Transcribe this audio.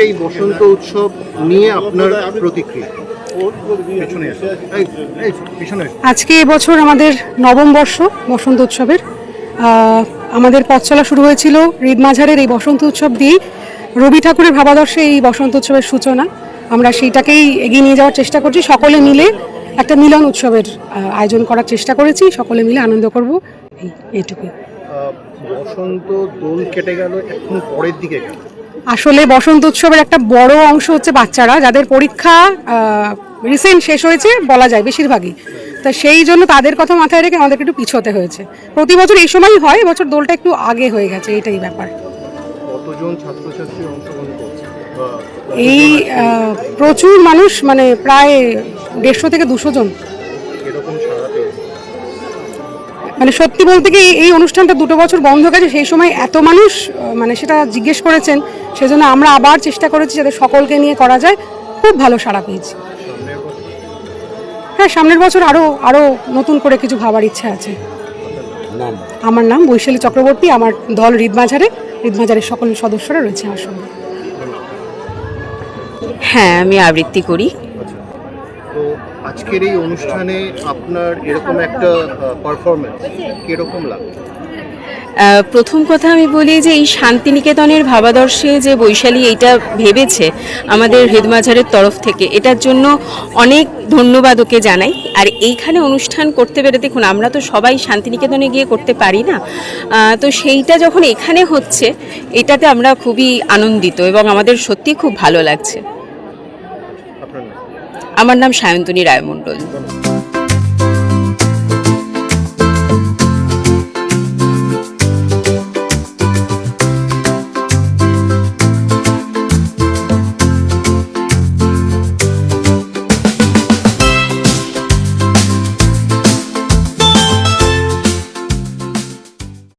এই বসন্ত উৎসব নিয়ে আপনার প্রতিক্রিয়া? আজকে এবছর আমাদের নবম বর্ষ বসন্ত উৎসবের। আমাদের পথ চলা শুরু হয়েছিল হৃদ মাঝারের এই বসন্ত উৎসব দিয়েই। রবি ঠাকুরের ভাবাদর্শে এই বসন্ত উৎসবের সূচনা। আমরা সেইটাকেই এগিয়ে নিয়ে যাওয়ার চেষ্টা করছি, সকলে মিলে একটা মিলন উৎসবের আয়োজন করার চেষ্টা করেছি, সকলে মিলে আনন্দ করব, এইটুকুই। বসন্ত দোল কেটে গেল, এখন পরের দিকে গেল। আসলে বসন্ত উৎসবের একটা বড় অংশ হচ্ছে বাচ্চারা, যাদের পরীক্ষা রিসেন্ট শেষ হয়েছে বলা যায় বেশিরভাগই। তা সেই জন্য তাদের কথা মাথায় রেখে আমাদেরকে একটু পিছোতে হয়েছে। প্রতি বছর এই সময়ই হয়, এবছর দোলটা একটু আগে হয়ে গেছে, এটাই ব্যাপার। কতজন ছাত্রছাত্রী অংশগ্রহণ করছে? এই প্রচুর মানুষ, মানে প্রায় 150 থেকে 200 জন। মানে সত্যি বলতে কি এই অনুষ্ঠানটা 2 বছর বন্ধ গেছে, সেই সময় এত মানুষ মানে সেটা জিজ্ঞেস করেছেন, সেজন্য আমরা আবার চেষ্টা করেছি যাতে সকলকে নিয়ে করা যায়। খুব ভালো সাড়া পেয়েছি। হ্যাঁ, সামনের বছর আরো নতুন করে কিছু ভাবার ইচ্ছা আছে। আমার নাম বৈশালী চক্রবর্তী, আমার দল হৃদ মাঝারের সকল সদস্যরা রয়েছে আমার সঙ্গে। হ্যাঁ, আমি আবৃত্তি করি। তো আজকের এই অনুষ্ঠানে আপনার এরকম একটা পারফরমেন্স কিরকম লাগে? প্রথম কথা আমি বলি যে এই শান্তিনিকেতনের ভাবাদর্শে যে বৈশালী এইটা ভেবেছে আমাদের হৃদমাঝারের তরফ থেকে, এটার জন্য অনেক ধন্যবাদ ওকে জানাই। আর এইখানে অনুষ্ঠান করতে পেরে, দেখুন আমরা তো সবাই শান্তিনিকেতনে গিয়ে করতে পারি না, তো সেইটা যখন এখানে হচ্ছে এটাতে আমরা খুবই আনন্দিত এবং আমাদের সত্যি খুব ভালো লাগছে। আপনার নাম? আমার নাম সায়ন্তনী রায়মণ্ডল।